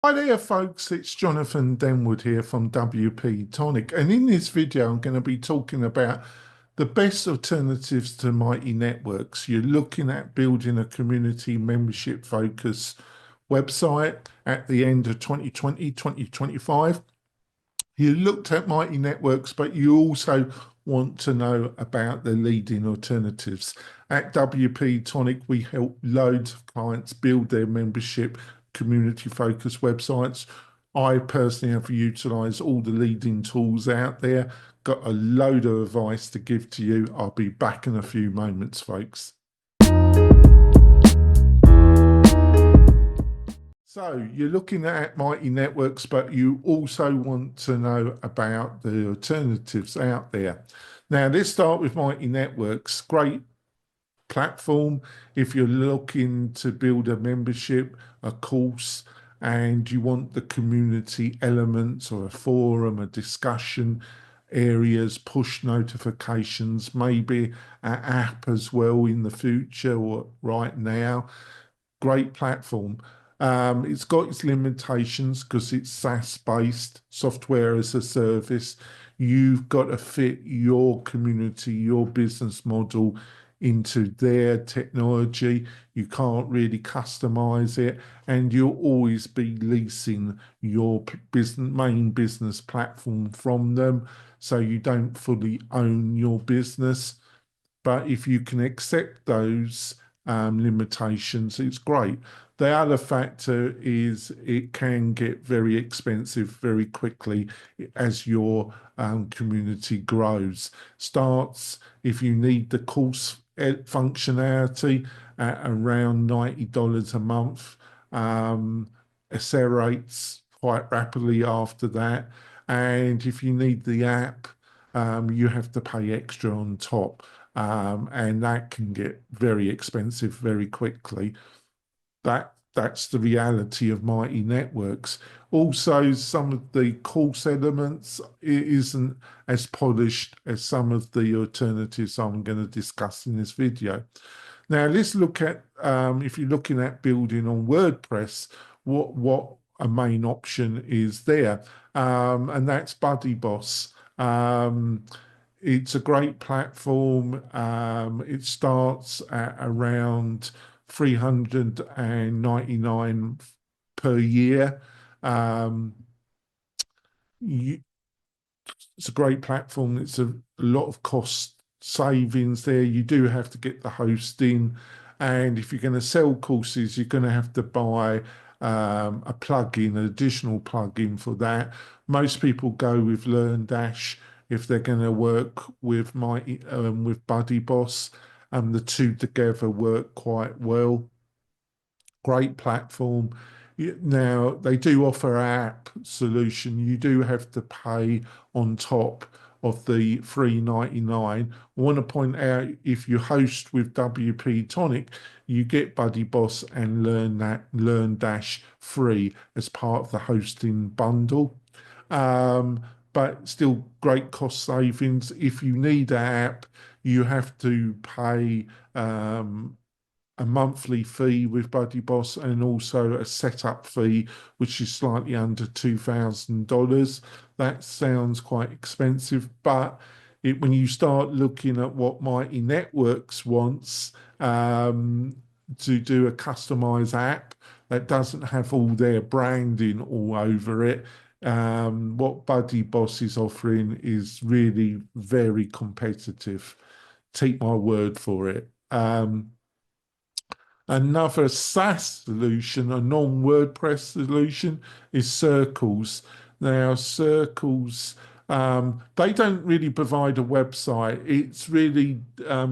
Hi there, folks. It's Jonathan Denwood here from WP-Tonic. And in this video, I'm going to be talking about the best alternatives to Mighty Networks. You're looking at building a community membership focus website at the end of 2020, 2025. You looked at Mighty Networks, but you also want to know about the leading alternatives. At WP Tonic, we help loads of clients build their membership community focused websites. I personally have utilized all the leading tools out there, got a load of advice to give to you. I'll be back in a few moments, folks. So you're looking at Mighty Networks, but you also want to know about the alternatives out there. Now, let's start with Mighty Networks. Great platform if you're looking to build a membership, a course, and you want the community elements or a forum, a discussion areas, push notifications, maybe an app as well in the future or right now. Great platform. It's got its limitations because it's SaaS-based, software as a service. You've got to fit your community, your business model into their technology. You can't really customize it, and you'll always be leasing your main business platform from them, so you don't fully own your business. But if you can accept those limitations, it's great. The other factor is it can get very expensive very quickly as your community grows. Starts if you need the course functionality at around $90 a month, accelerates quite rapidly after that. And if you need the app, you have to pay extra on top. And that can get very expensive very quickly. That's the reality of Mighty Networks. Also, some of the course elements isn't as polished as some of the alternatives I'm going to discuss in this video. Now, let's look at if you're looking at building on WordPress, what a main option is there, and that's BuddyBoss. It's a great platform. It starts at around 399 per year. Um, you, it's a great platform. It's a lot of cost savings there. You do have to get the hosting, and if you're going to sell courses, you're going to have to buy a plugin, an additional plugin for that. Most people go with LearnDash if they're going to work with with BuddyBoss. The two together work quite well. Great platform. Now, they do offer an app solution. You do have to pay on top of the $3.99. I want to point out if you host with WP Tonic, you get BuddyBoss and LearnDash free as part of the hosting bundle. But still great cost savings. If you need an app, you have to pay a monthly fee with BuddyBoss and also a setup fee, which is slightly under $2,000. That sounds quite expensive, but when you start looking at what Mighty Networks wants to do a customized app that doesn't have all their branding all over it, what BuddyBoss is offering is really very competitive. Take my word for it. Another SaaS solution, a non-WordPress solution, is Circles. Now, Circles, they don't really provide a website. It's really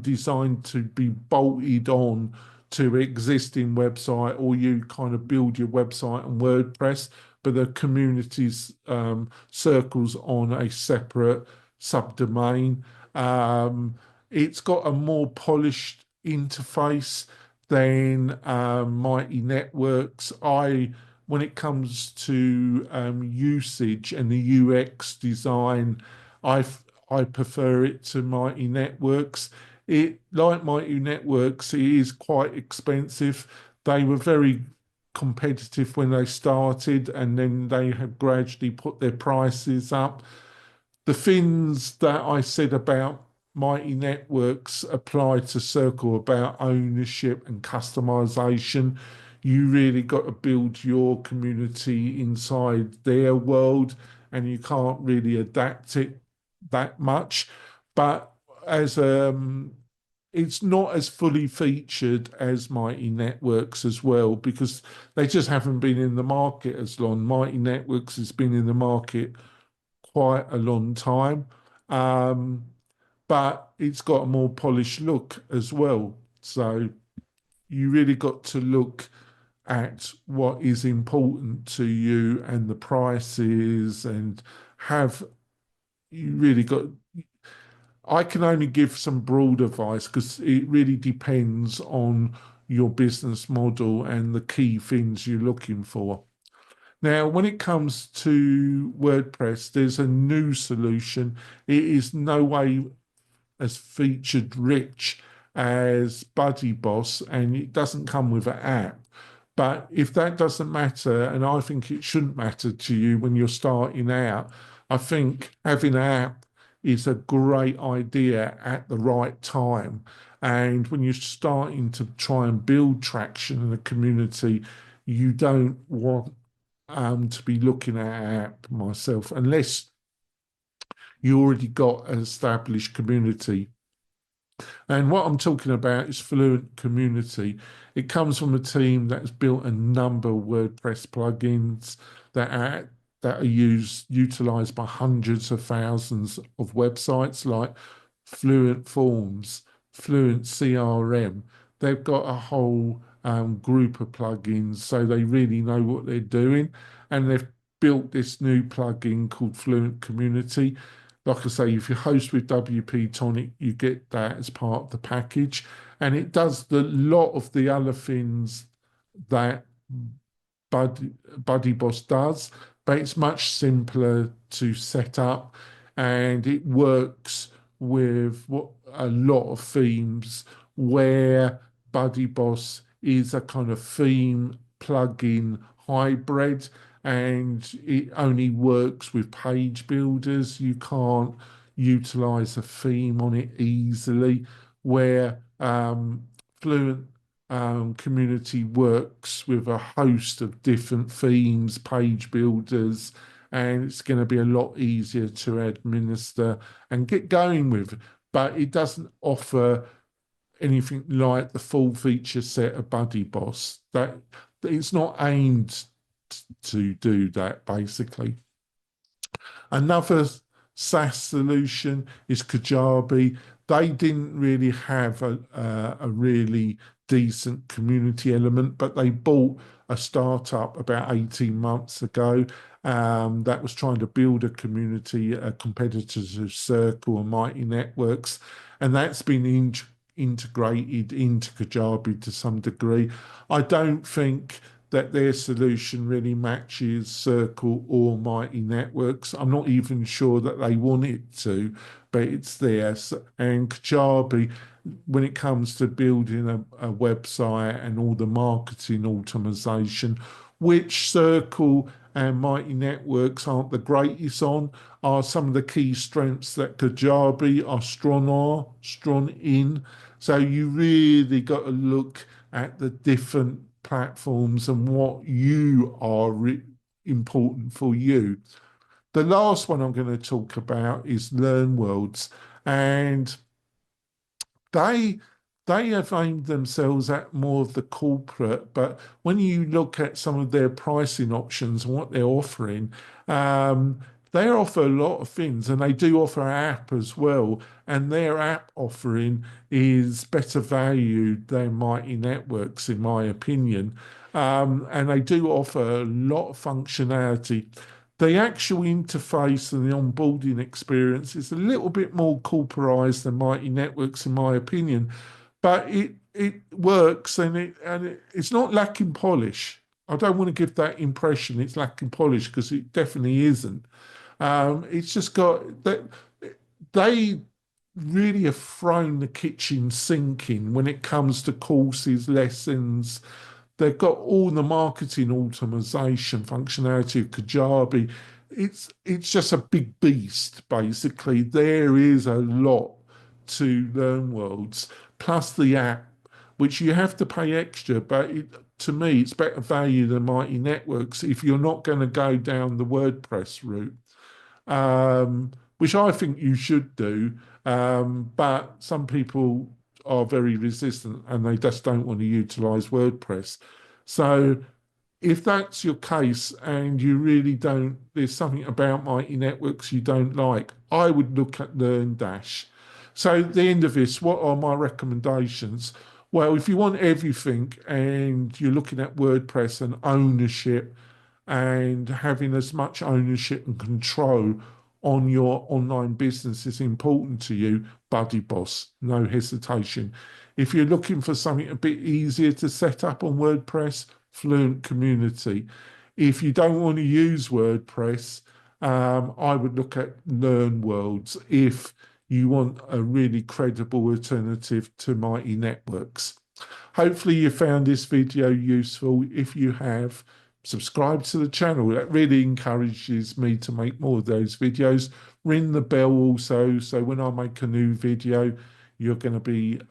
designed to be bolted on to existing website, or you kind of build your website on WordPress, but the community's Circles on a separate subdomain. It's got a more polished interface than Mighty Networks. When it comes to usage and the UX design, I I prefer it to Mighty Networks. Like Mighty Networks, it is quite expensive. They were very competitive when they started, and then they have gradually put their prices up. The things that I said about Mighty Networks apply to Circle about ownership and customization. You really got to build your community inside their world, and you can't really adapt it that much. But as it's not as fully featured as Mighty Networks as well, because they just haven't been in the market as long. Mighty Networks has been in the market quite a long time, um, but it's got a more polished look as well. So you really got to look at what is important to you and the prices, and have you really got. I can only give some broad advice because it really depends on your business model and the key things you're looking for. Now, when it comes to WordPress, there's a new solution. It is no way as featured rich as BuddyBoss, and it doesn't come with an app. But if that doesn't matter, and I think it shouldn't matter to you when you're starting out, I think having an app is a great idea at the right time. And when you're starting to try and build traction in a community, you don't want to be looking at an app myself, unless you already got an established community. And what I'm talking about is Fluent Community. It comes from a team that has built a number of WordPress plugins that are utilized by hundreds of thousands of websites, like Fluent Forms, Fluent CRM. They've got a whole group of plugins, so they really know what they're doing. And they've built this new plugin called Fluent Community. Like I say, if you host with WP-Tonic, you get that as part of the package. And it does the lot of the other things that BuddyBoss does, but it's much simpler to set up, and it works with a lot of themes, where BuddyBoss is a kind of theme plugin hybrid, and it only works with page builders. You can't utilize a theme on it easily, where Fluent Community works with a host of different themes, page builders, and it's going to be a lot easier to administer and get going with. But it doesn't offer anything like the full feature set of BuddyBoss. That it's not aimed to do that, basically. Another SaaS solution is Kajabi. They didn't really have a really decent community element, but they bought a startup about 18 months ago that was trying to build a community, a competitor to Circle and Mighty Networks, and that's been integrated into Kajabi to some degree. I don't think that their solution really matches Circle or Mighty Networks. I'm not even sure that they want it to, but it's there. And Kajabi, when it comes to building a website and all the marketing automation, which Circle and Mighty Networks aren't the greatest on, are some of the key strengths that Kajabi are strong in. So you really got to look at the different platforms and what you are important for you. The last one I'm going to talk about is LearnWorlds, and they they have aimed themselves at more of the corporate, but when you look at some of their pricing options and what they're offering, um, they offer a lot of things, and they do offer an app as well. And their app offering is better valued than Mighty Networks, in my opinion. And they do offer a lot of functionality. The actual interface and the onboarding experience is a little bit more corporized than Mighty Networks, in my opinion, but it works, and it's not lacking polish. I don't want to give that impression it's lacking polish, because it definitely isn't. It's just got that they really have thrown the kitchen sink in when it comes to courses, lessons. They've got all the marketing automation functionality of Kajabi. It's just a big beast, basically. There is a lot to LearnWorlds, plus the app, which you have to pay extra, but to me, it's better value than Mighty Networks if you're not going to go down the WordPress route, which I think you should do. But some people are very resistant and they just don't want to utilize WordPress. So if that's your case and you really don't, there's something about Mighty Networks you don't like, I would look at LearnDash. So at the end of this, what are my recommendations? Well, if you want everything and you're looking at WordPress and ownership and having as much ownership and control on your online business is important to you, BuddyBoss, no hesitation. If you're looking for something a bit easier to set up on WordPress, Fluent Community. If you don't want to use WordPress, I would look at LearnWorlds if you want a really credible alternative to Mighty Networks. Hopefully you found this video useful. If you have, subscribe to the channel. That really encourages me to make more of those videos. Ring the bell also, so when I make a new video, you're going to be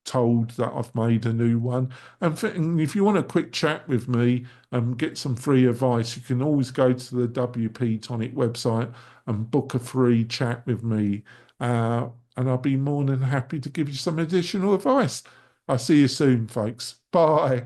told that I've made a new one. And if you want a quick chat with me and get some free advice, you can always go to the WP-Tonic website and book a free chat with me. And I'll be more than happy to give you some additional advice. I'll see you soon, folks. Bye.